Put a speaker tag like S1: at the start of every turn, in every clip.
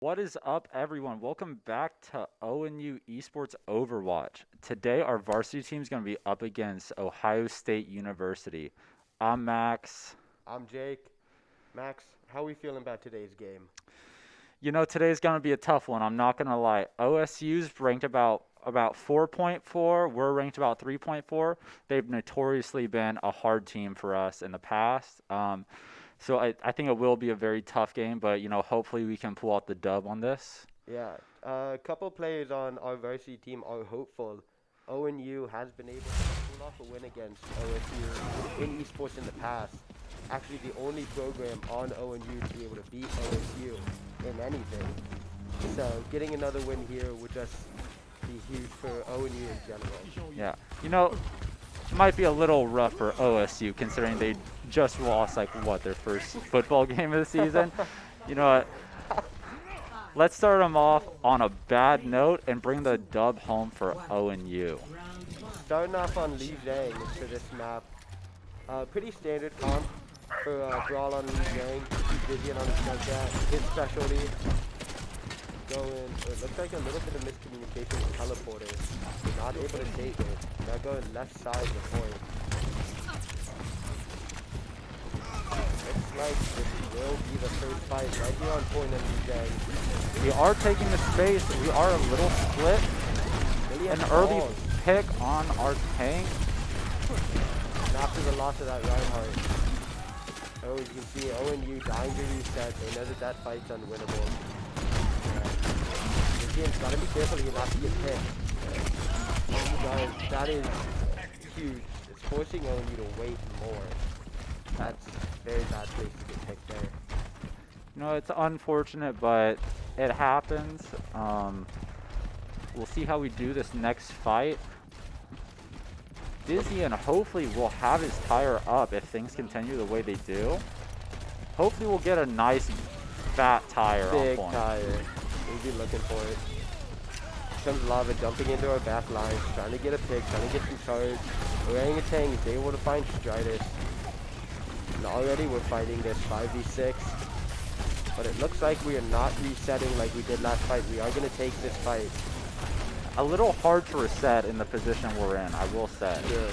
S1: What is up, everyone? Welcome back to ONU Esports Overwatch. Today, our varsity team is going to be up against Ohio State University. I'm Max.
S2: I'm Jake. Max, how are we feeling about today's game?
S1: Today's going to be a tough one. I'm not going to lie. OSU's ranked about 4.4. We're ranked about 3.4. They've notoriously been a hard team for us in the past. So I think it will be a very tough game, but hopefully we can pull out the dub on this.
S2: Yeah, a couple players on our varsity team are hopeful. ONU has been able to pull off a win against OSU in esports in the past. Actually, the only program on ONU to be able to beat OSU in anything. So getting another win here would just be huge for ONU in general.
S1: Yeah, it might be a little rough for OSU considering they just lost their first football game of the season. You know what? Let's start them off on a bad note and bring the dub home for ONU.
S2: Starting off on Li Zhang for this map. Pretty standard comp for Brawl on Li Zhang. He's busy on his Snapchat. His specialty. It looks like a little bit of miscommunication with teleporter. They're not able to take it. They're going left side of the point. Looks like this will be the first fight right here on point in Li Zhang.
S1: We are taking the space. We are a little split. An early pick on our tank.
S2: And after the loss of that Reinhardt. Oh, you can see ONU dying to reset. They know that fight's unwinnable. Game's gotta be careful you not to get hit. That is huge. It's forcing ONU to wait more. That's a very bad place to get picked there.
S1: It's unfortunate, but it happens. We'll see how we do this next fight. Dizzy and hopefully will have his tire up if things continue the way they do. Hopefully we'll get a nice fat tire
S2: Big
S1: on point.
S2: tire. We'll be looking for it. Comes Lava jumping into our back line, trying to get a pick, trying to get some charge. Orangutan is able to find Stridus. And already we're fighting this 5v6. But it looks like we are not resetting like we did last fight. We are going to take this fight.
S1: A little hard to reset in the position we're in, I will say.
S2: Sure.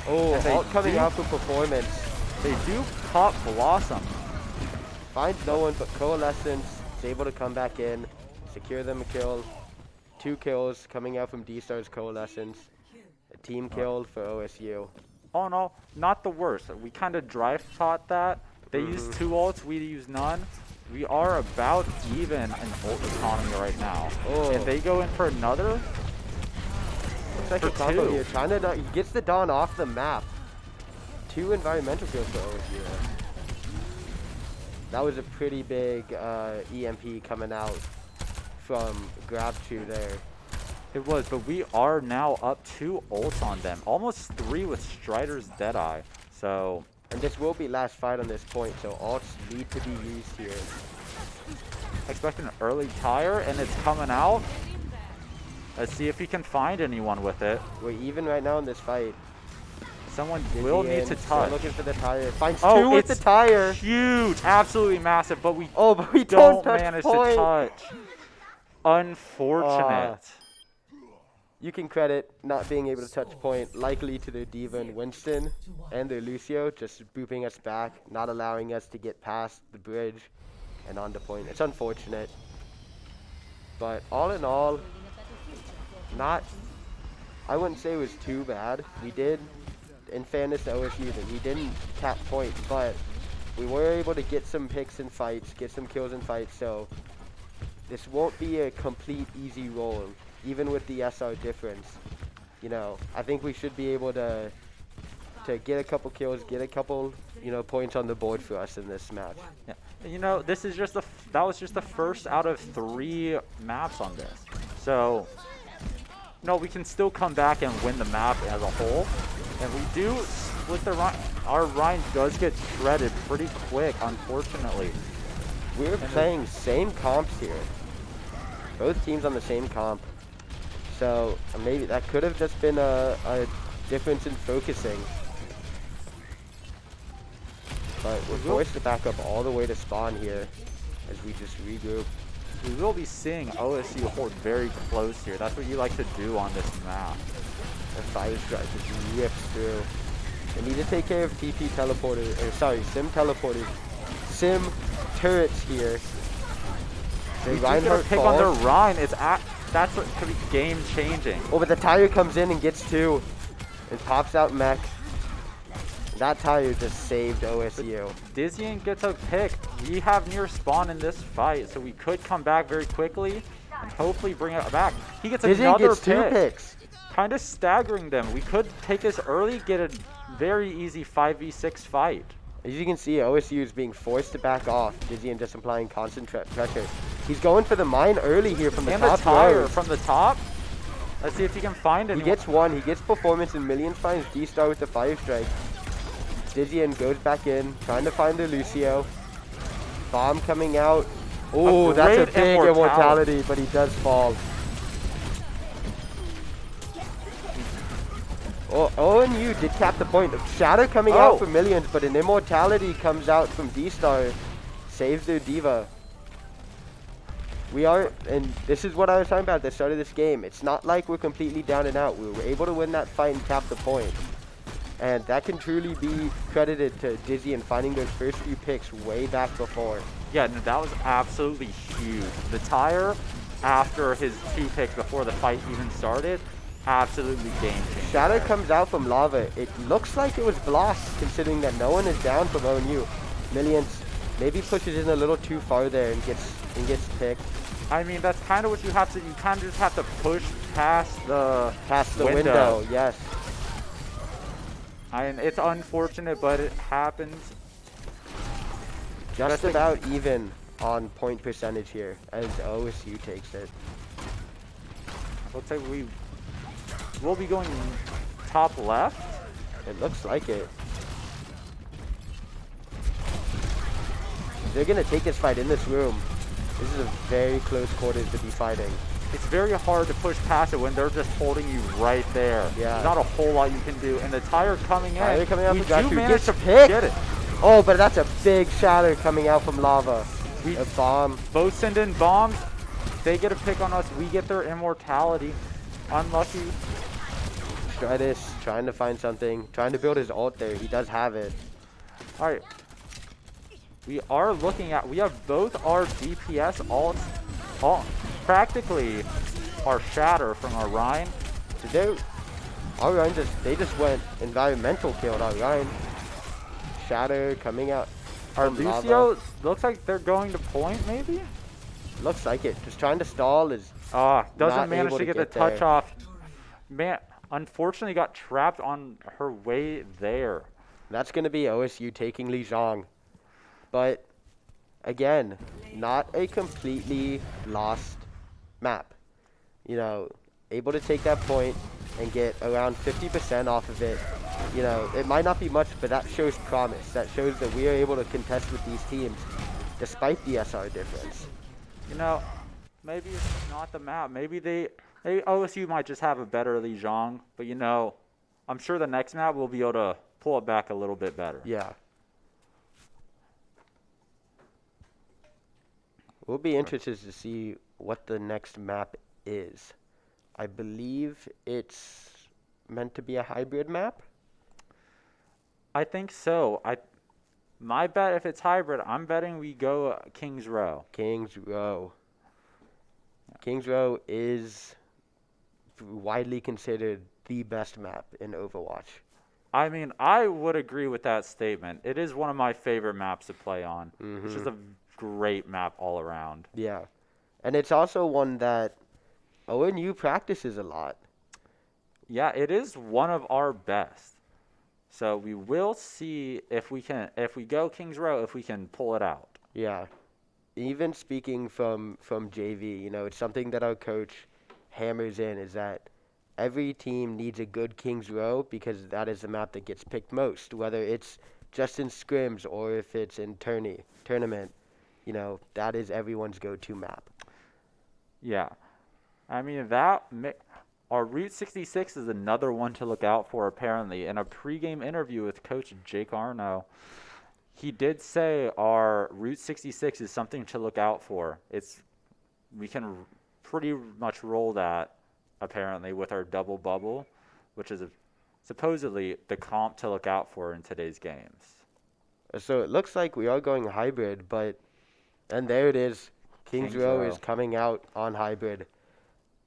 S2: Oh, alt coming out for performance.
S1: They do pop Blossom.
S2: Finds no one but Coalescence. Is able to come back in, secure them a kill. 2 kills coming out from D-Star's Coalescence. A team kill for OSU.
S1: Oh no, not the worst. We kind of drive taught that. They use 2 ults, we use none. We are about even in ult economy right now.
S2: Oh.
S1: If they go in for another,
S2: looks like a combo here. He gets the Dawn off the map. 2 environmental kills for OSU. That was a pretty big EMP coming out from Grab 2 there.
S1: It was, but we are now up 2 ults on them. Almost 3 with Strider's Deadeye. So.
S2: And this will be last fight on this point, so ults need to be used here.
S1: Expect an early tire, and it's coming out. Let's see if he can find anyone with it.
S2: We're even right now in this fight.
S1: Someone will need to touch.
S2: Looking for the tire. Finds 2 with the tire.
S1: Huge, absolutely massive, but we
S2: don't
S1: manage to touch. Unfortunate.
S2: You can credit not being able to touch point likely to their Diva and Winston and their Lucio just booping us back, not allowing us to get past the bridge and onto point. It's unfortunate. But all in all, I wouldn't say it was too bad. We did, in fairness to OSU, that we didn't cap point, but we were able to get some picks in fights, get some kills in fights, so this won't be a complete easy roll. Even with the SR difference, I think we should be able to get a couple kills, get a couple, points on the board for us in this match.
S1: Yeah, this is just that was just the first out of 3 maps on this. So, we can still come back and win the map as a whole. And we do split the Rhine. Our Rhine does get shredded pretty quick, unfortunately.
S2: We're playing same comps here. Both teams on the same comp. So maybe that could have just been a difference in focusing. But we're forced to back up all the way to spawn here as we just regroup.
S1: we will be seeing OSU hold very close here. That's what you like to do on this map.
S2: The fire strike just rips through. They need to take care of TP teleporters, or sorry, sim teleporters. Sim turrets here.
S1: We do get a pick on their Rhine. That's what could be game changing.
S2: Oh, but the tire comes in and gets 2. And pops out mech. That tire just saved OSU.
S1: Dizzian gets a pick. We have near spawn in this fight, so we could come back very quickly and hopefully bring it back. He gets another
S2: gets 2 picks.
S1: Kind of staggering them. We could take this early, get a very easy 5v6 fight.
S2: As you can see, OSU is being forced to back off. Dizzian just applying constant pressure. He's going for the mine early here from the top.
S1: And the tire from the top. Let's see if he can find it.
S2: He gets 1. He gets performance in millions, finds D-Star with the fire strike. Dizzian goes back in, trying to find the Lucio. Bomb coming out. Oh, that's a big immortality, but he does fall. Oh, ONU did cap the point. Shatter coming out for millions, but an immortality comes out from D-Star. Saves their diva. And this is what I was talking about at the start of this game. It's not like we're completely down and out. We were able to win that fight and cap the point. And that can truly be credited to Dizzian finding those first few picks way back before.
S1: Yeah, no, that was absolutely huge. The tire, after his 2 picks before the fight even started, absolutely game-changing.
S2: Shadow comes out from lava. It looks like it was Blast, considering that no one is down from ONU. Millions maybe pushes in a little too far there and gets picked.
S1: I mean, that's kind of what you have to. You kind of just have to push past the
S2: window. Yes.
S1: I mean, it's unfortunate, but it happens.
S2: Just about even on point percentage here as OSU takes it.
S1: Looks like we'll be going top left.
S2: It looks like it. They're gonna take this fight in this room. This is a very close quarters to be fighting.
S1: It's very hard to push past it when they're just holding you right there.
S2: Yeah.
S1: There's not a whole lot you can do. And the tire coming in.
S2: We
S1: do manage to
S2: pick.
S1: Get it.
S2: Oh, but that's a big shatter coming out from lava. A bomb.
S1: Both send in bombs. They get a pick on us. We get their immortality. Unlucky.
S2: Stratus trying to find something. Trying to build his ult there. He does have it.
S1: All right. We are looking at. We have both our DPS ults. Practically our shatter from our Rhine.
S2: Our Rhine they just went environmental killed our Rhine. Shatter coming out.
S1: Our Lucio looks like they're going to point maybe?
S2: Looks like it. Just trying to stall is
S1: doesn't manage to get the touch off. Man, unfortunately got trapped on her way there.
S2: That's going to be OSU taking Lijiang. But again, not a completely lost map. You know, able to take that point and get around 50% off of it. You know, it might not be much, but that shows promise. That shows that we are able to contest with these teams despite the SR difference.
S1: You know, maybe it's not the map. Maybe OSU might just have a better Lijiang, but you know, I'm sure the next map we'll be able to pull it back a little bit better.
S2: Yeah. We'll be interested to see what the next map is. I believe it's meant to be a hybrid map.
S1: I think so. My bet, if it's hybrid, I'm betting we go Kings Row.
S2: Kings Row. Kings Row is widely considered the best map in Overwatch.
S1: I mean, I would agree with that statement. It is one of my favorite maps to play on. It's just a great map all around.
S2: Yeah. And it's also one that ONU practices a lot.
S1: Yeah, it is one of our best. So we will see if we go Kings Row, if we can pull it out.
S2: Yeah. Even speaking from JV, you know, it's something that our coach hammers in is that every team needs a good Kings Row because that is the map that gets picked most, whether it's just in scrims or if it's in tournament. You know, that is everyone's go-to map. Yeah.
S1: I mean, our Route 66 is another one to look out for, apparently. In a pregame interview with Coach Jake Arno, he did say our Route 66 is something to look out for. we can pretty much roll that apparently with our double bubble, which is supposedly the comp to look out for in today's games.
S2: So it looks like we are going hybrid, and there it is. Kings Row is coming out on hybrid.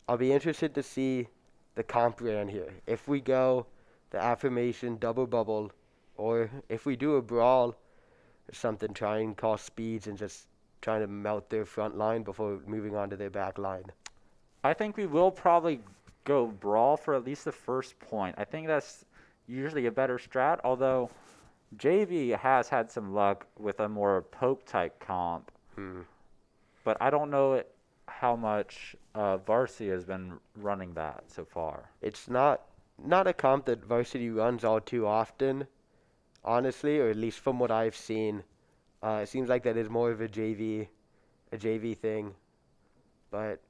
S2: I'll be interested to see the comp ran here. If we go the affirmation double bubble, or if we do a brawl or something, try and call speeds and just trying to melt their front line before moving on to their back line.
S1: I think we will probably go brawl for at least the first point. I think that's usually a better strat, although JV has had some luck with a more poke type comp. But I don't know how much Varsity has been running that so far.
S2: It's not a comp that Varsity runs all too often, honestly, or at least from what I've seen. It seems like that is more of a JV thing, but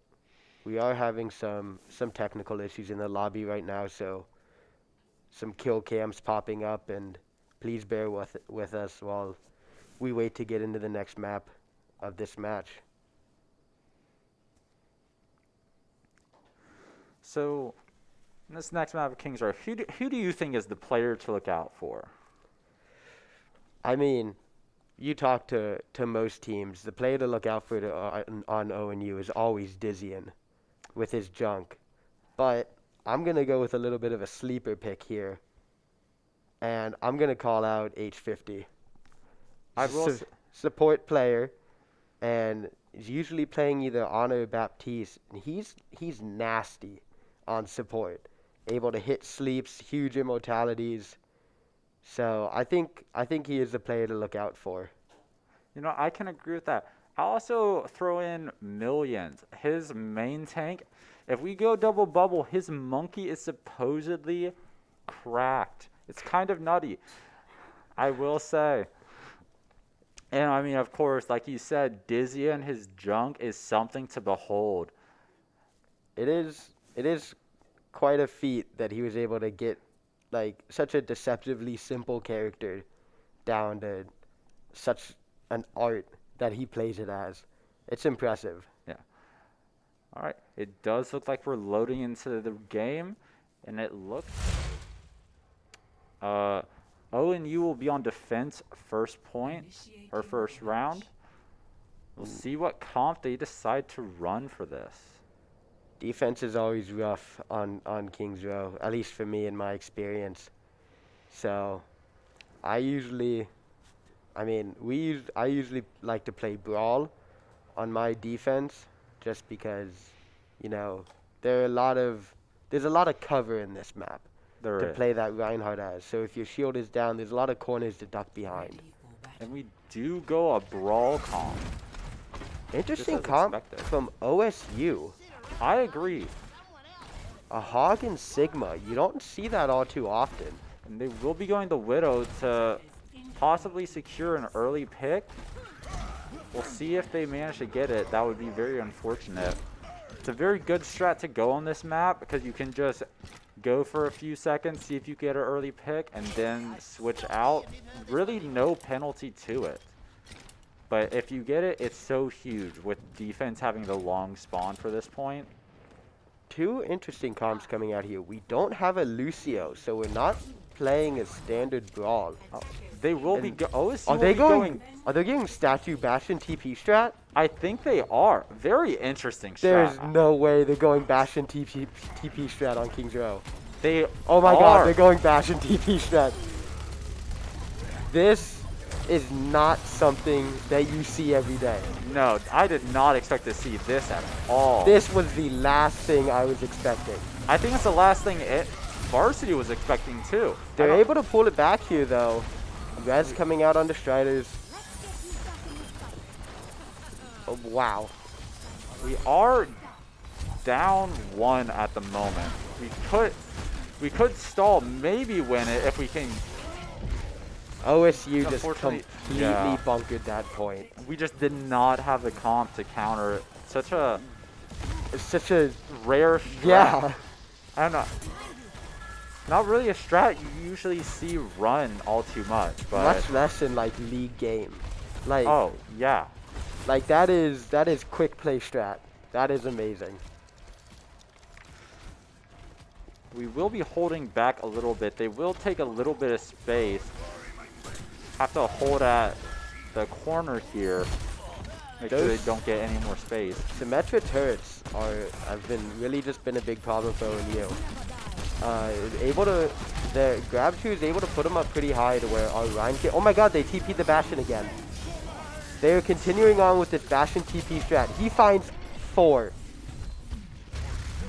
S2: we are having some technical issues in the lobby right now, so some kill cams popping up, and please bear with us while we wait to get into the next map of this match.
S1: So, in this next map of Kings Row, who do you think is the player to look out for?
S2: I mean, you talk to most teams, the player to look out for on ONU is always Dizzian with his junk. But I'm going to go with a little bit of a sleeper pick here, and I'm going to call out H50.
S1: I will
S2: support player, and is usually playing either Honor or Baptiste, and he's nasty on support, able to hit sleeps, huge immortalities. So I think he is the player to look out for.
S1: You know, I can agree with that. I'll also throw in Millions. His main tank, if we go double bubble, his monkey is supposedly cracked. It's kind of nutty, I will say. And I mean, of course, like you said, Dizzy and his junk is something to behold.
S2: It is quite a feat that he was able to get like such a deceptively simple character down to such an art that he plays it as. It's impressive.
S1: Yeah. All right. It does look like we're loading into the game, and it looks ONU will be on defense first point or first round. We'll see what comp they decide to run for this.
S2: Defense is always rough on Kings Row, at least for me in my experience. So I usually like to play brawl on my defense just because, you know, there's a lot of cover in this map to play that Reinhardt as. So if your shield is down, there's a lot of corners to duck behind.
S1: And we do go a brawl comp.
S2: Interesting comp from OSU.
S1: I agree.
S2: A Hog and Sigma. You don't see that all too often.
S1: And they will be going the Widow to possibly secure an early pick. We'll see if they manage to get it. That would be very unfortunate. It's a very good strat to go on this map because you can just go for a few seconds, see if you get an early pick, and then switch out. Really no penalty to it. But if you get it, it's so huge with defense having the long spawn for this point.
S2: Two interesting comps coming out here. We don't have a Lucio, so we're not playing a standard brawl.
S1: They will be
S2: Are they going statue Bastion TP strat?
S1: I think they are. Very interesting strat.
S2: There's no way they're going Bastion TP strat on Kings Row.
S1: Oh
S2: my god, they're going Bastion TP strat. This is not something that you see every day.
S1: No, I did not expect to see this at all.
S2: This was the last thing I was expecting.
S1: I think it's the last thing Varsity was expecting too.
S2: They're able to pull it back here though. Res coming out on the Striders. Oh, wow.
S1: We are down 1 at the moment. We could stall, maybe win it if we can.
S2: OSU just completely bunkered that point.
S1: We just did not have the comp to counter it.
S2: It's such a
S1: rare strat.
S2: Yeah.
S1: I don't know. Not really a strat you usually see run all too much, but
S2: much less in like league game. Like
S1: oh yeah.
S2: Like that is quick play strat. That is amazing.
S1: We will be holding back a little bit. They will take a little bit of space. Have to hold at the corner here. Make sure they don't get any more space.
S2: Symmetra turrets have been a big problem for ONU. The grab 2 is able to put them up pretty high to where our Ryan can. Oh my god, they TP'd the Bastion again. They are continuing on with this Bastion TP strat. He finds 4.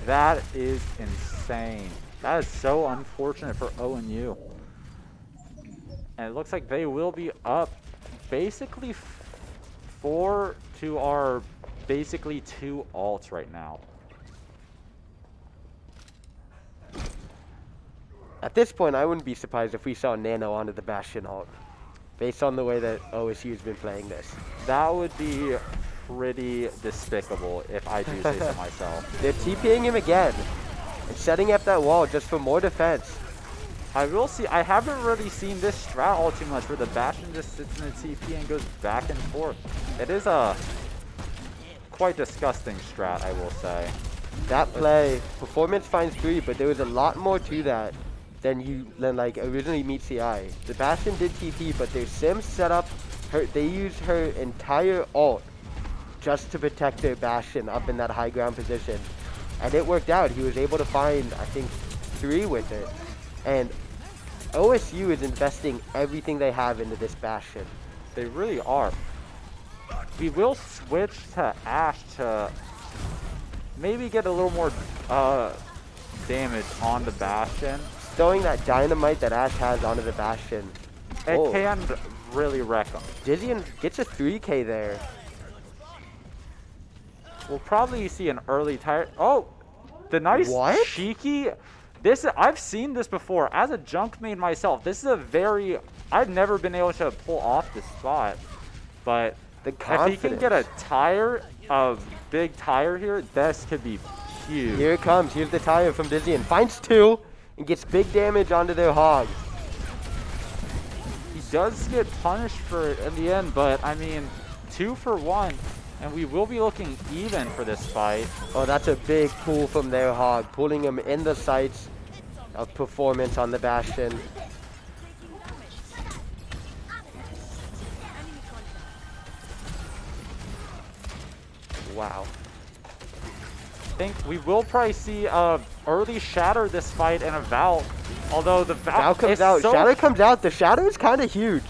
S1: That is insane. That is so unfortunate for ONU. And it looks like they will be up basically 4 to our basically 2 alts right now.
S2: At this point, I wouldn't be surprised if we saw Nano onto the Bastion ult, based on the way that OSU's been playing this.
S1: That would be pretty despicable if I do say so myself.
S2: They're TPing him again and setting up that wall just for more defense.
S1: I will see. I haven't really seen this strat all too much where the Bastion just sits in the TP and goes back and forth. It is a quite disgusting strat, I will say.
S2: That play, performance finds 3, but there was a lot more to that than like originally meets the eye. The Bastion did TP, but their Sim set up they used her entire ult just to protect their Bastion up in that high ground position. And it worked out. He was able to find, I think, 3 with it. And OSU is investing everything they have into this Bastion.
S1: They really are. We will switch to Ashe to maybe get a little more damage on the Bastion.
S2: Throwing that dynamite that Ashe has onto the Bastion.
S1: It can really wreck them.
S2: Dizian gets a 3K there.
S1: We'll probably see an early tire. Oh, the nice cheeky. I've seen this before. As a junk main myself, this is I've never been able to pull off this spot. But if he can get a big tire here, this could be huge.
S2: Here it comes. Here's the tire from Dizian. Finds 2 and gets big damage onto their hog.
S1: He does get punished for it in the end, but I mean, 2 for 1. And we will be looking even for this fight.
S2: Oh, that's a big pull from their hog, pulling him in the sights of performance on the Bastion. Wow.
S1: I think we will probably see early Shatter this fight and a Valk. Although the Valk
S2: comes out. Shatter comes out. The Shatter is kind of huge.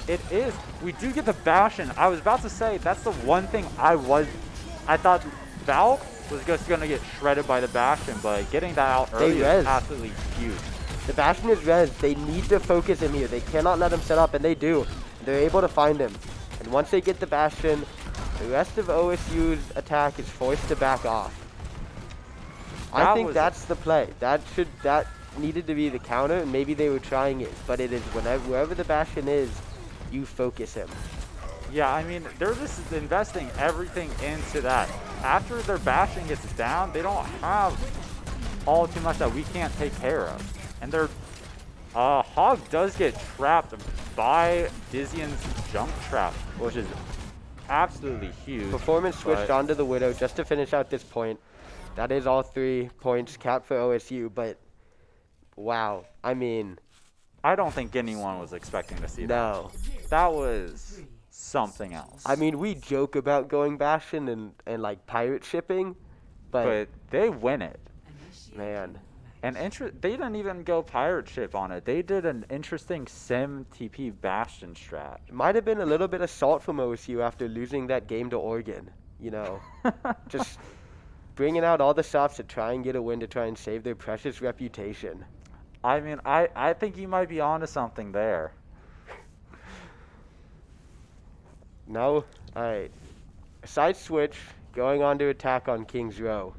S1: It is. We do get the Bastion. I was about to say that's the one thing I thought Valk was just gonna get shredded by the Bastion, but getting that out early is absolutely huge.
S2: The Bastion is res. They need to focus him here. They cannot let him set up, and they do. They're able to find him. And once they get the Bastion, the rest of OSU's attack is forced to back off. I think that's the play. That needed to be the counter, and maybe they were trying it, but it is wherever the Bastion is, you focus him.
S1: Yeah, I mean, they're just investing everything into that. After their Bastion gets down, they don't have all too much that we can't take care of. And their Hog does get trapped by Dizian's jump trap, which is absolutely huge.
S2: Performance switched onto the Widow just to finish out this point. That is all 3 points capped for OSU, but wow, I mean,
S1: I don't think anyone was expecting to see that.
S2: No.
S1: That was something else.
S2: I mean, we joke about going Bastion and like pirate shipping, but
S1: they win it.
S2: Man.
S1: And they didn't even go pirate ship on it. They did an interesting Sim TP Bastion strat.
S2: It might have been a little bit of salt from OSU after losing that game to Oregon, you know. Just bringing out all the stops to try and get a win, to try and save their precious reputation.
S1: I mean, I think you might be onto something there.
S2: No? Alright. Side switch, going on to attack on King's Row.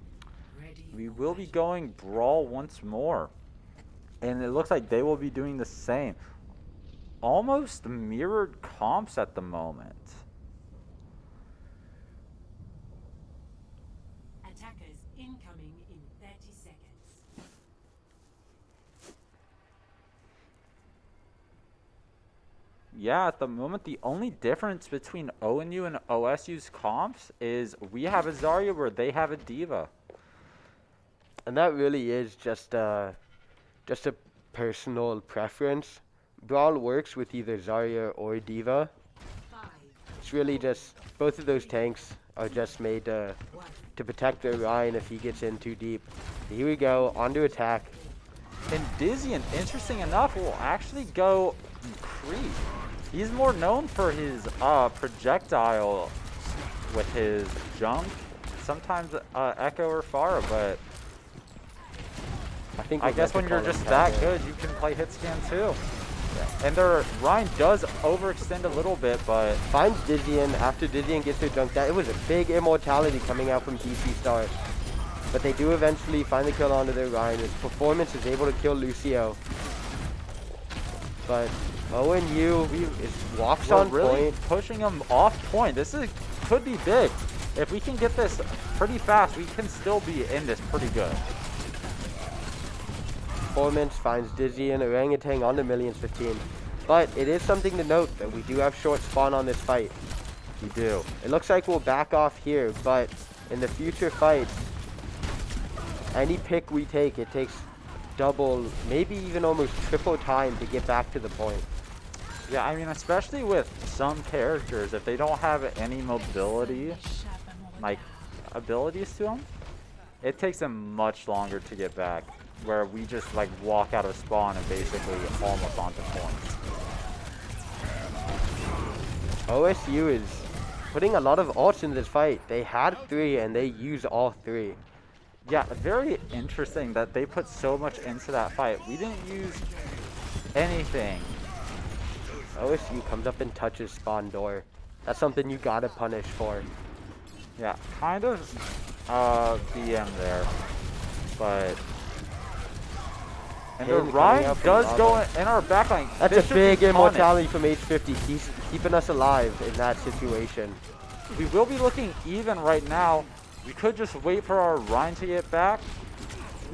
S1: We will be going Brawl once more. And it looks like they will be doing the same. Almost mirrored comps at the moment.
S3: Attackers incoming in 30 seconds.
S1: Yeah, at the moment, the only difference between ONU and OSU's comps is we have a Zarya where they have a Diva.
S2: And that really is just a personal preference. Brawl works with either Zarya or Diva.
S3: 5,
S2: It's really just both of those tanks are just made to protect their Ryan if he gets in too deep. Here we go, on to attack.
S1: And Dizzy, interesting enough, will actually go creep. He's more known for his projectile with his junk, sometimes Echo or Pharah, but I guess when you're just that good, you can play hit scan too. Yeah. And their Ryan does overextend a little bit, but
S2: finds Dizzian after Dizzian gets their junk. That it was a big immortality coming out from DC Star. But they do eventually find the kill onto their Ryan. His performance is able to kill Lucio. But ONU walks on
S1: really
S2: point.
S1: Pushing him off point. This could be big. If we can get this pretty fast, we can still be in this pretty good.
S2: Performance finds Dizzy and Orangutan on the Millions 15. But it is something to note that we do have short spawn on this fight.
S1: We do.
S2: It looks like we'll back off here, but in the future fights, any pick we take, it takes double, maybe even almost triple time to get back to the point.
S1: Yeah, I mean, especially with some characters, if they don't have any mobility, like, abilities to them, it takes them much longer to get back. Where we just like walk out of spawn and basically almost onto points.
S2: OSU is putting a lot of ults in this fight. They had 3 and they use all 3.
S1: Yeah, very interesting that they put so much into that fight. We didn't use anything.
S2: OSU comes up and touches spawn door. That's something you gotta punish for.
S1: Yeah, kind of BM there, but. And the Ryan does go in our backline.
S2: That's a big immortality from H50. He's keeping us alive in that situation.
S1: We will be looking even right now. We could just wait for our Ryan to get back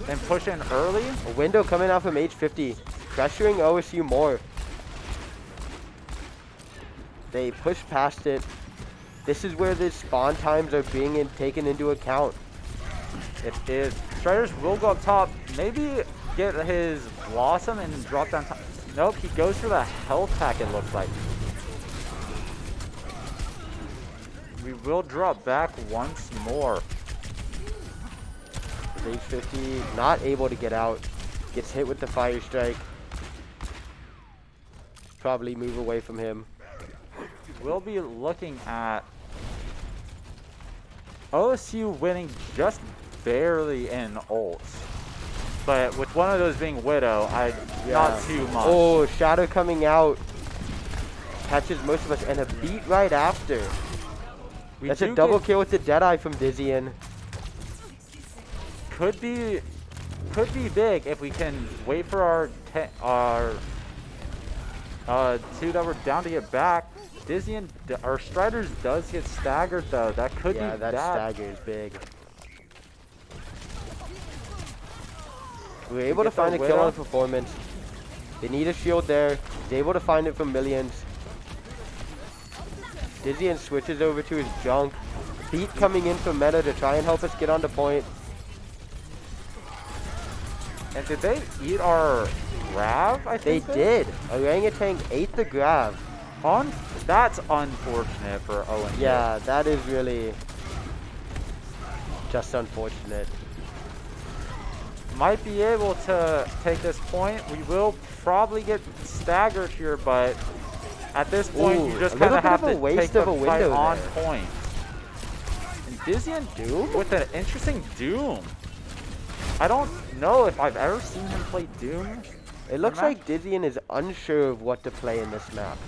S1: and push in early.
S2: A window coming out from H50, pressuring OSU more. They push past it. This is where the spawn times are being taken into account.
S1: It is. Striders will go up top. Maybe get his Blossom and drop down top. Nope, he goes for the health pack, it looks like. We will drop back once more.
S2: H50 not able to get out. Gets hit with the fire strike. Probably move away from him.
S1: We'll be looking at OSU winning just barely in ults. But with one of those being Widow, not too much.
S2: Oh, Shadow coming out. Catches most of us and a beat right after. That's a double kill with the Deadeye from Dizzian.
S1: Could be big if we can wait for our two that were down to get back. Dizzian, our Striders does get staggered though. That could be bad.
S2: Yeah, that stagger is big. We were able to find a kill on performance. They need a shield there. He's able to find it from Millions. Dizzian switches over to his junk. Beat coming in from meta to try and help us get on the point.
S1: And did they eat our Grav? I think
S2: they did. Orangutan ate the Grav.
S1: That's unfortunate for Owen.
S2: Yeah, that is really just unfortunate.
S1: Might be able to take this point. We will probably get staggered here, but at this point, you just kind of have to take the fight on point. And Dizzy and Doom with an interesting Doom. I don't know if I've ever seen him play Doom.
S2: It looks like Dizzian is unsure of what to play in this map,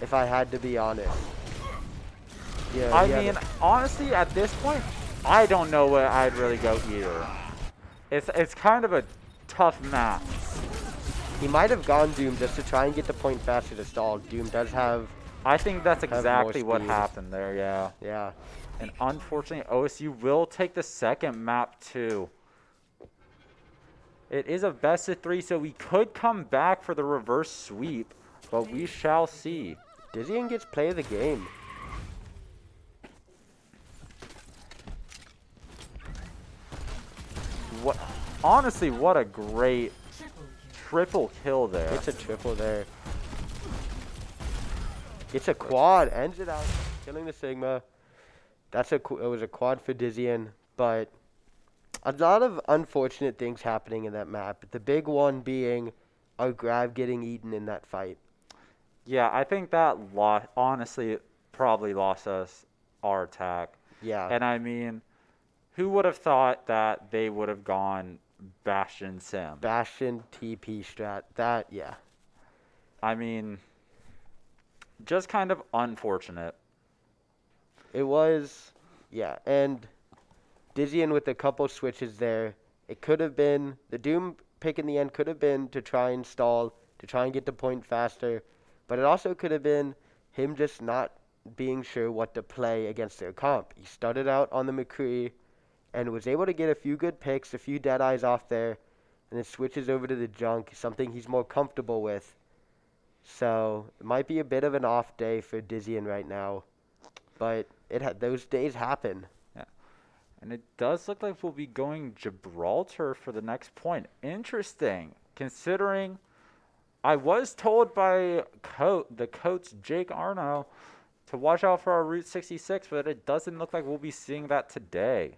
S2: if I had to be honest. Yeah.
S1: I mean, honestly, at this point, I don't know what I'd really go either. It's kind of a tough map.
S2: He might have gone Doom just to try and get the point faster to stall. Doom does have...
S1: I think that's exactly what happened there, yeah.
S2: Yeah.
S1: And unfortunately, OSU will take the second map too. It is a best of 3, so we could come back for the reverse sweep. but we shall see.
S2: Dizzian gets play of the game.
S1: What? Honestly, what a great triple kill there.
S2: It's a triple there. It's a quad. Ends it out. Killing the Sigma. It was a quad for Dizzian, but a lot of unfortunate things happening in that map. The big one being our grab getting eaten in that fight.
S1: Yeah, I think that honestly probably lost us our attack.
S2: Yeah.
S1: And I mean, who would have thought that they would have gone Bastion Sim?
S2: Bastion TP strat. That, yeah.
S1: I mean, just kind of unfortunate.
S2: It was, yeah. And Dizzian with a couple switches there. It could have been, the Doom pick in the end could have been to try and stall, to try and get the point faster. But it also could have been him just not being sure what to play against their comp. He started out on the McCree and was able to get a few good picks, a few dead eyes off there, and then switches over to the Junk, something he's more comfortable with. So it might be a bit of an off day for Dizzian right now, but those days happen.
S1: Yeah, and it does look like we'll be going Gibraltar for the next point. Interesting, considering I was told by the coach Jake Arno to watch out for our Route 66, but it doesn't look like we'll be seeing that today.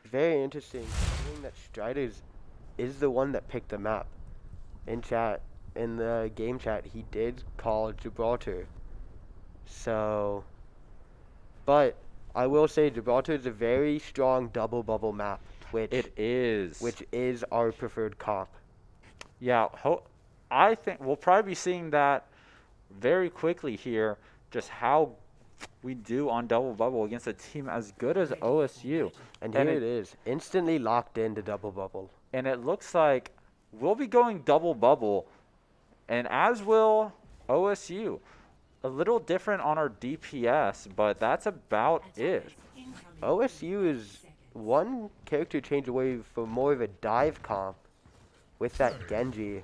S2: Very interesting. Seeing that Striders is the one that picked the map. In the game chat, he did call Gibraltar. So, but I will say Gibraltar is a very strong double bubble map, which is our preferred comp.
S1: Yeah, I think we'll probably be seeing that very quickly here, just how we do on double bubble against a team as good as OSU.
S2: And here it is, instantly locked into double bubble.
S1: And it looks like we'll be going double bubble, and as will OSU. A little different on our DPS, but that's about it.
S2: OSU is one character change away from more of a dive comp with that Genji.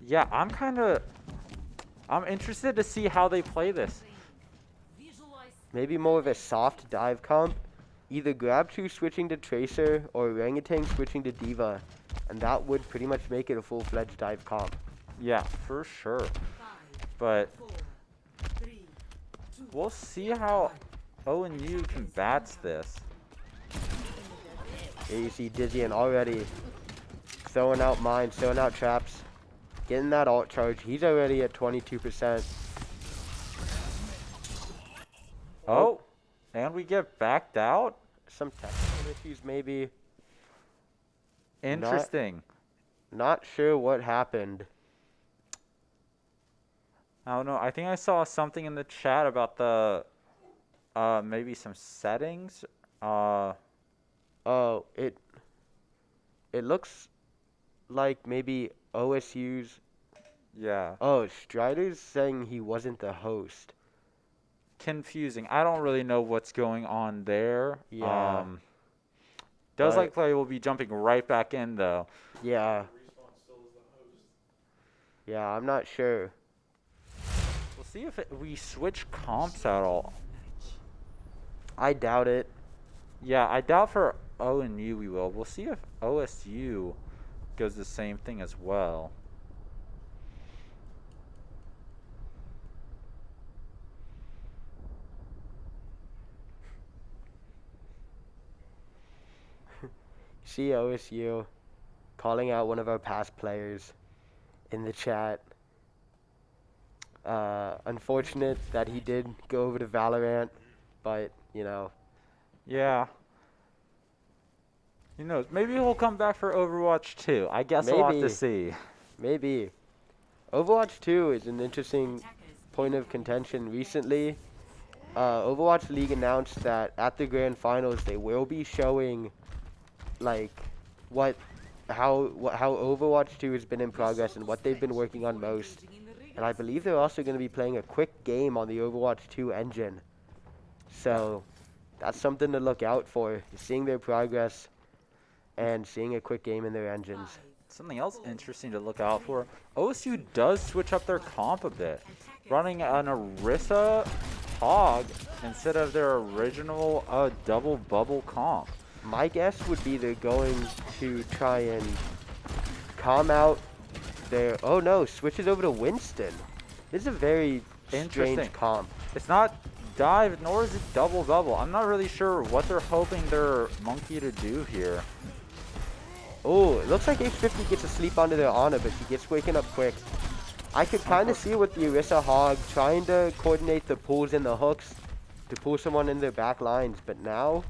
S1: Yeah, I'm interested to see how they play this.
S2: Maybe more of a soft dive comp. Either Grab 2 switching to Tracer or Orangutan switching to Diva. And that would pretty much make it a full-fledged dive comp.
S1: Yeah, for sure. But we'll see how ONU combats this.
S2: Here you see Dizzian already throwing out mines, throwing out traps, getting that alt charge. He's already at 22%.
S1: Oh, and we get backed out?
S2: Some technical issues maybe.
S1: Interesting.
S2: Not sure what happened.
S1: I don't know. I think I saw something in the chat about the maybe some settings.
S2: Oh, it looks like maybe OSU's.
S1: Yeah.
S2: Oh, Strider's saying he wasn't the host.
S1: Confusing. I don't really know what's going on there.
S2: Yeah.
S1: Does like play will be jumping right back in though.
S2: Yeah. Yeah, I'm not sure.
S1: We'll see if we switch comps at all.
S2: I doubt it.
S1: Yeah, I doubt for ONU we will. We'll see if OSU goes the same thing as well.
S2: See OSU calling out one of our past players in the chat. Unfortunate that he did go over to Valorant, but, you know.
S1: Yeah. Who knows? Maybe he'll come back for Overwatch 2. I guess we'll have to see.
S2: Maybe. Overwatch 2 is an interesting point of contention. Recently, Overwatch League announced that at the Grand Finals they will be showing like how Overwatch 2 has been in progress and what they've been working on most. And I believe they're also going to be playing a quick game on the Overwatch 2 engine. So that's something to look out for, seeing their progress and seeing a quick game in their engines.
S1: Something else interesting to look out for. OSU does switch up their comp a bit, running an Orisa Hog instead of their original double bubble comp.
S2: My guess would be they're going to try and calm out their... Oh no, switches over to Winston. This is a very
S1: Interesting.
S2: strange comp.
S1: It's not dive, nor is it double bubble. I'm not really sure what they're hoping their monkey to do here.
S2: Oh, it looks like H50 gets asleep onto their Ana, but he gets waken up quick. I could kind of see with the Orisa Hog trying to coordinate the pulls and the hooks to pull someone in their back lines, but now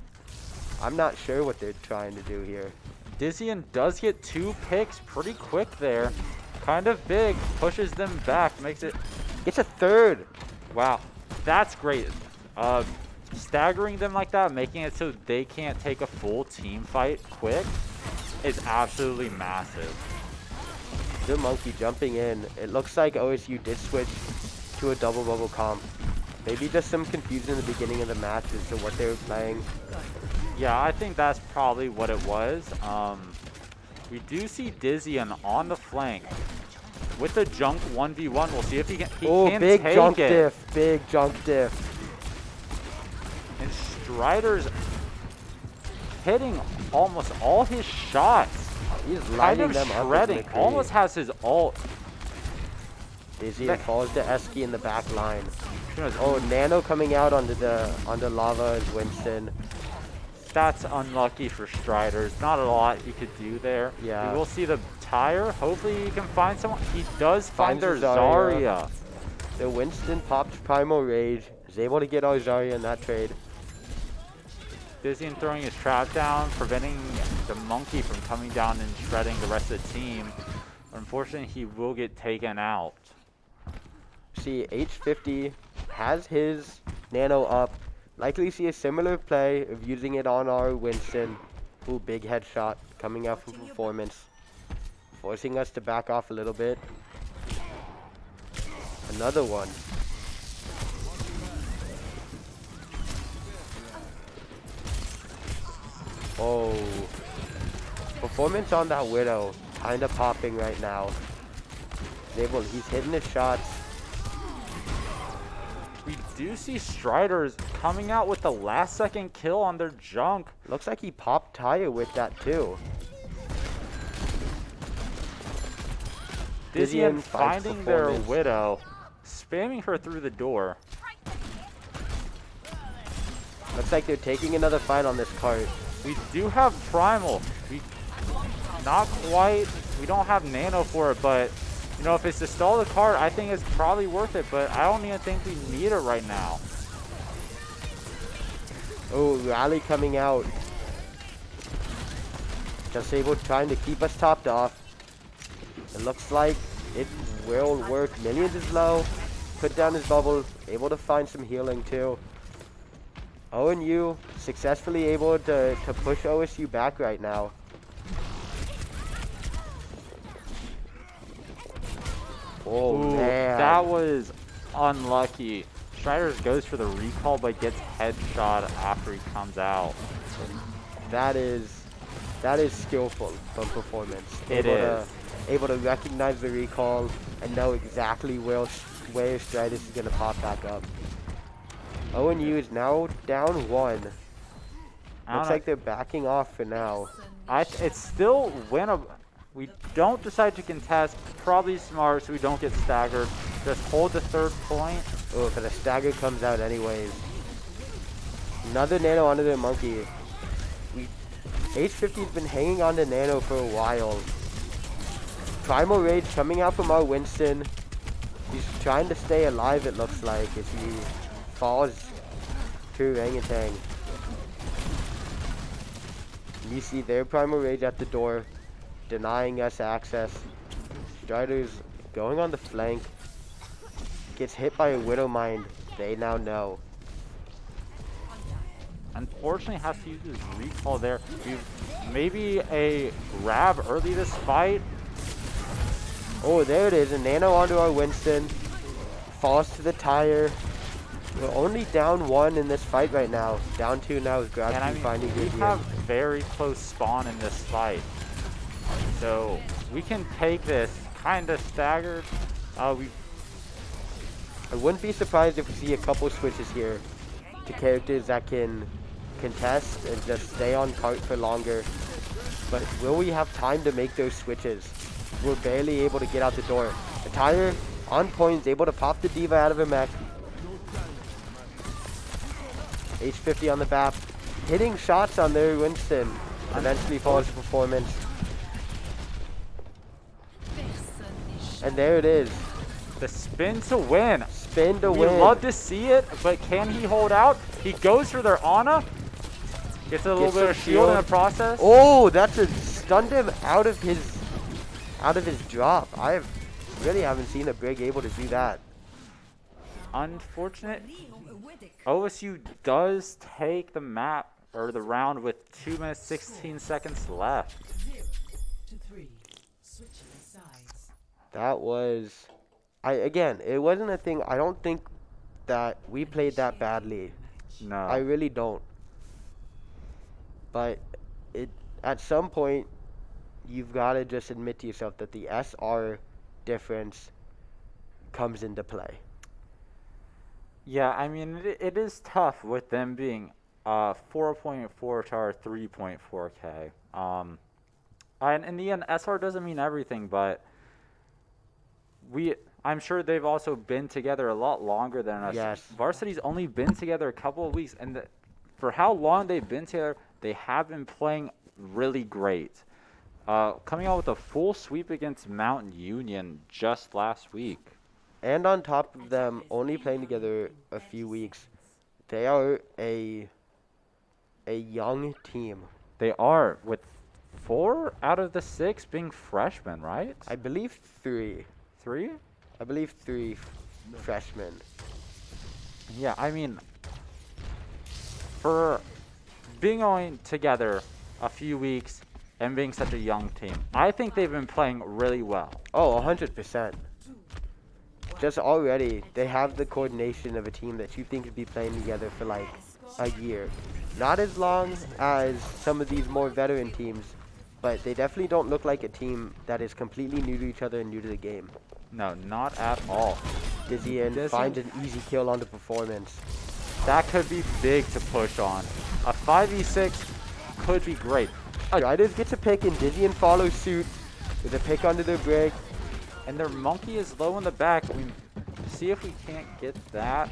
S2: I'm not sure what they're trying to do here.
S1: Dizzian does get 2 picks pretty quick there. Kind of big, pushes them back, makes it...
S2: It's a third.
S1: Wow, that's great. Staggering them like that, making it so they can't take a full team fight quick is absolutely massive.
S2: The monkey jumping in. It looks like OSU did switch to a double bubble comp. Maybe just some confusion in the beginning of the match as to what they were playing.
S1: Yeah, I think that's probably what it was. We do see Dizzian on the flank with the junk 1v1. We'll see if he can. Can
S2: big
S1: take
S2: junk
S1: it.
S2: diff. Big junk diff.
S1: And Strider's hitting almost all his shots.
S2: He's
S1: Kind
S2: lining
S1: of
S2: them up.
S1: shredding. Almost has his ult.
S2: Dizzy falls to Eski in the back line.
S1: Oh,
S2: Oh, Nano coming out onto lava is Winston.
S1: that's unlucky for Strider. There's not a lot you could do there.
S2: Yeah.
S1: We will see the tire. Hopefully he can find someone. He does find
S2: Finds
S1: their
S2: Zarya.
S1: Zarya.
S2: So Winston pops Primal Rage. Is able to get our Zarya in that trade.
S1: Dizzian throwing his trap down, preventing the monkey from coming down and shredding the rest of the team. Unfortunately, he will get taken out.
S2: See, H50 has his Nano up. Likely see a similar play of using it on our Winston. Ooh, big headshot coming out from performance. Forcing us to back off a little bit. Another one. Oh. Performance on that Widow. Kinda popping right now. He's hitting his shots.
S1: We do see Striders coming out with the last second kill on their junk.
S2: Looks like he popped Taya with that too.
S1: Dizzian
S2: finds
S1: finding their
S2: performance.
S1: Widow, spamming her through the door.
S2: Looks like they're taking another fight on this cart.
S1: We do have Primal. Not quite. We don't have Nano for it, but you know, if it's to stall the cart, I think it's probably worth it, but I don't even think we need it right now.
S2: Oh, Rally coming out. Just able trying to keep us topped off. It looks like it will work. Millions is low. Put down his bubble. Able to find some healing too. ONU successfully able to push OSU back right now. Oh,
S1: Ooh,
S2: man.
S1: that was unlucky. Striders goes for the recall, but gets headshot after he comes out.
S2: That is skillful from performance.
S1: It is.
S2: Able to recognize the recall and know exactly where Stridus is going to pop back up. ONU is now down 1. Looks like they're backing off for now.
S1: It's still winnable. We don't decide to contest. Probably smart so we don't get staggered. Just hold the 3rd point.
S2: Oh, but the stagger comes out anyways. Another Nano onto the monkey. H50's been hanging on to Nano for a while. Primal Rage coming out from our Winston. He's trying to stay alive, it looks like, as he falls to Orangutan. You see their Primal Rage at the door, denying us access. Strider's going on the flank. Gets hit by a Widow Mine. They now know.
S1: Unfortunately, has to use his recall there. Maybe a grab early this fight.
S2: Oh, there it is. A Nano onto our Winston. Falls to the tire. We're only down 1 in this fight right now. Down 2 now is Grabsy
S1: And I mean,
S2: finding
S1: we
S2: Dizzy.
S1: have very close spawn in this fight. So we can take this kind of staggered. We
S2: I wouldn't be surprised if we see a couple switches here to characters that can contest and just stay on cart for longer. But will we have time to make those switches? We're barely able to get out the door. The tire on point is able to pop the diva out of her mech. H50 on the BAP, hitting shots on their Winston. Eventually falls to performance. And there it is.
S1: the spin to win.
S2: Spin to
S1: We
S2: win.
S1: love to see it, but can he hold out? He goes for their Ana. Gets a little
S2: Gets
S1: bit
S2: some
S1: of shield in the
S2: shield.
S1: process.
S2: Oh, that's a stunned him out of his drop. Really haven't seen a Brig able to do that.
S1: Unfortunate. OSU does take the map or the round with 2 minutes 16 seconds left.
S3: 0 to 3. Switching sides.
S2: That was, again, it wasn't a thing. I don't think that we played that badly.
S1: No.
S2: I really don't. But at some point, you've got to just admit to yourself that the SR difference comes into play.
S1: Yeah, I mean, it is tough with them being 4.4 to our 3.4K. And in the end, SR doesn't mean everything, but I'm sure they've also been together a lot longer than us.
S2: Yes.
S1: Varsity's only been together a couple of weeks, and for how long they've been together, they have been playing really great. Coming out with a full sweep against Mountain Union just last week.
S2: And on top of them only playing together a few weeks, they are a young team.
S1: They are, with 4 out of the 6 being freshmen, right?
S2: I believe 3.
S1: 3?
S2: I believe 3 freshmen.
S1: Yeah, I mean, for being on together a few weeks and being such a young team, I think they've been playing really well.
S2: Oh, 100%. Just already, they have the coordination of a team that you think would be playing together for like a year. Not as long as some of these more veteran teams, but they definitely don't look like a team that is completely new to each other and new to the game.
S1: No, not at all.
S2: Dizzy finds an easy kill on the performance.
S1: That could be big to push on. A 5v6 could be great.
S2: Riders gets a pick and Dizzy follows suit with a pick onto their Brig.
S1: And their monkey is low in the back. We see if we can't get that.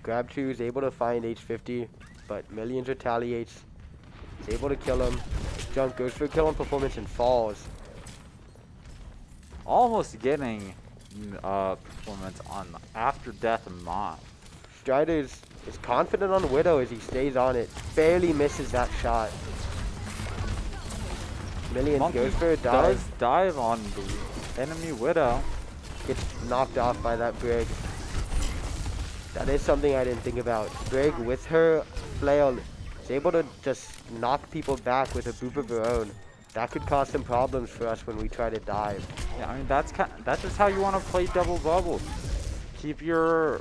S2: Grab2 is able to find H50, but Millions retaliates. He's able to kill him. Junk goes for a kill on performance and falls.
S1: Almost getting performance on after death mod.
S2: Strider is confident on Widow as he stays on it. Barely misses that shot. Millions
S1: Monkey
S2: goes for a
S1: does
S2: dive.
S1: dive on the enemy Widow.
S2: Gets knocked off by that Brig. That is something I didn't think about. Brig with her flail is able to just knock people back with a boop of her own. That could cause some problems for us when we try to dive.
S1: Yeah, I mean that's just how you want to play double bubble. Keep your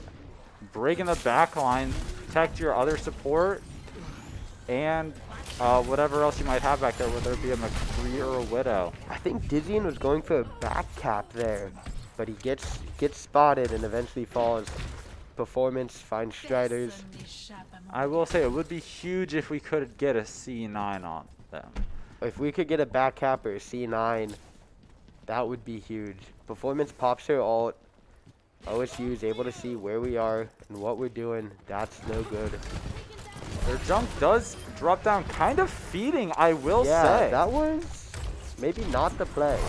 S1: Brig in the back line, protect your other support, and whatever else you might have back there, whether it be a McCree or a Widow.
S2: I think Dizzy was going for a back cap there, but he gets spotted and eventually falls. Performance finds Striders.
S1: I will say it would be huge if we could get a C9 on them.
S2: If we could get a back cap or a C9, that would be huge. Performance pops her ult. OSU is able to see where we are and what we're doing. That's no good.
S1: Their junk does drop down, kind of feeding, I will
S2: Yeah,
S1: say.
S2: that was maybe not the play.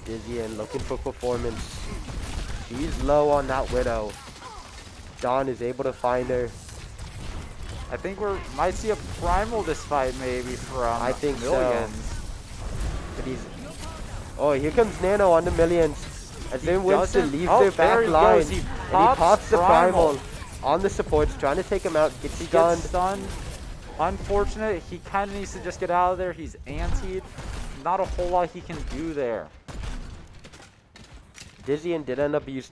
S2: Dizzy and looking for performance. She's low on that Widow. Dawn is able to find her.
S1: I think we might see a primal this fight maybe from
S2: I think so.
S1: Millions.
S2: But oh, here comes Nano on the Millions. As then Winston
S1: doesn't-
S2: leaves
S1: oh,
S2: their
S1: there
S2: back
S1: he
S2: line.
S1: goes. He
S2: And he
S1: pops
S2: pops the
S1: Primal.
S2: primal on the supports, trying to take him out. Gets
S1: He
S2: stunned.
S1: gets stunned. Unfortunate. He kind of needs to just get out of there. He's antied. Not a whole lot he can do there.
S2: Dizzy did end up using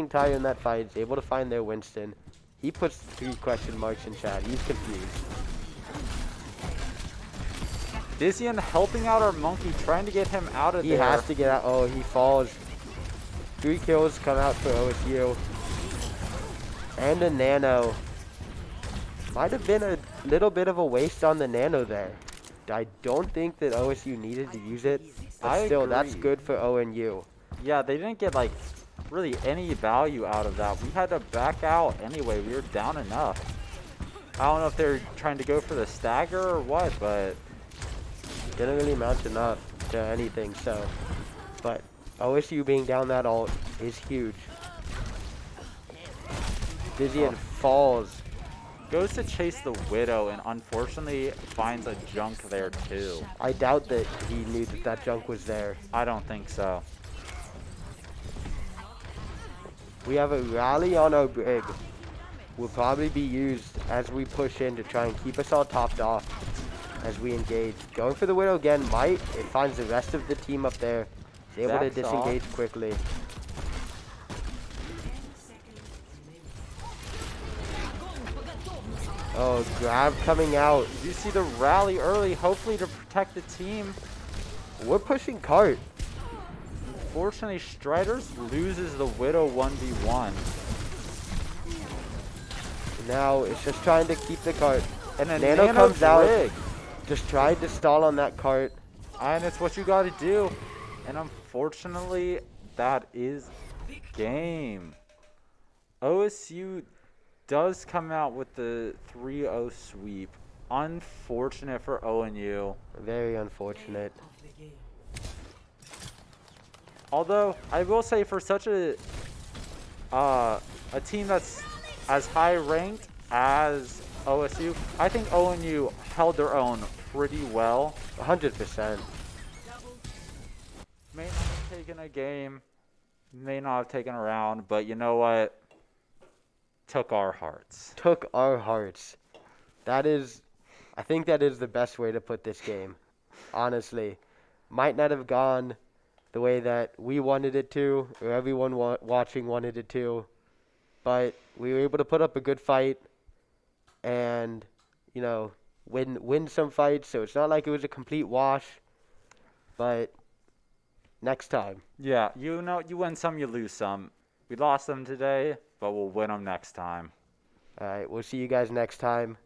S2: Tire in that fight. He's able to find their Winston. He puts 3 question marks in chat. He's confused.
S1: Dizzy helping out our monkey, trying to get him out of
S2: He
S1: there.
S2: has to get out. Oh, he falls. 3 kills come out for OSU. And a nano. Might have been a little bit of a waste on the nano there. I don't think that OSU needed to use it. But
S1: I
S2: still, that's
S1: agree.
S2: good for ONU.
S1: Yeah, they didn't get like really any value out of that. We had to back out anyway. We were down enough. I don't know if they're trying to go for the stagger or what, but
S2: Didn't really amount enough to anything, so. But OSU being down that ult is huge. Dizzy falls.
S1: goes to chase the Widow and unfortunately finds a junk there too.
S2: I doubt that he knew that that junk was there.
S1: I don't think so.
S2: We have a rally on our brig. Will probably be used as we push in to try and keep us all topped off as we engage. Going for the Widow again might. It finds the rest of the team up there. Is able to
S1: That's
S2: disengage quickly. Oh, grab coming out.
S1: You see the rally early, hopefully to protect the team.
S2: We're pushing cart.
S1: Unfortunately, Striders loses the Widow 1v1.
S2: Now it's just trying to keep the cart.
S1: And then
S2: Nano
S1: Nano
S2: comes out.
S1: Brig.
S2: Just tried to stall on that cart.
S1: And it's what you gotta do. And unfortunately, that is game. OSU does come out with the 3-0 sweep. Unfortunate for ONU.
S2: Very unfortunate.
S3: Of the game.
S1: Although I will say for such a team that's as high ranked as OSU, I think ONU held their own pretty well.
S2: 100%.
S1: May not have taken a game, may not have taken a round, but you know what? Took our hearts.
S2: Took our hearts. That is, I think that is the best way to put this game. Honestly. Might not have gone the way that we wanted it to, or everyone watching wanted it to. But we were able to put up a good fight and, you know, win some fights. So it's not like it was a complete wash. But next time.
S1: Yeah, you know, you win some, you lose some. We lost them today, but we'll win them next time.
S2: All right, we'll see you guys next time.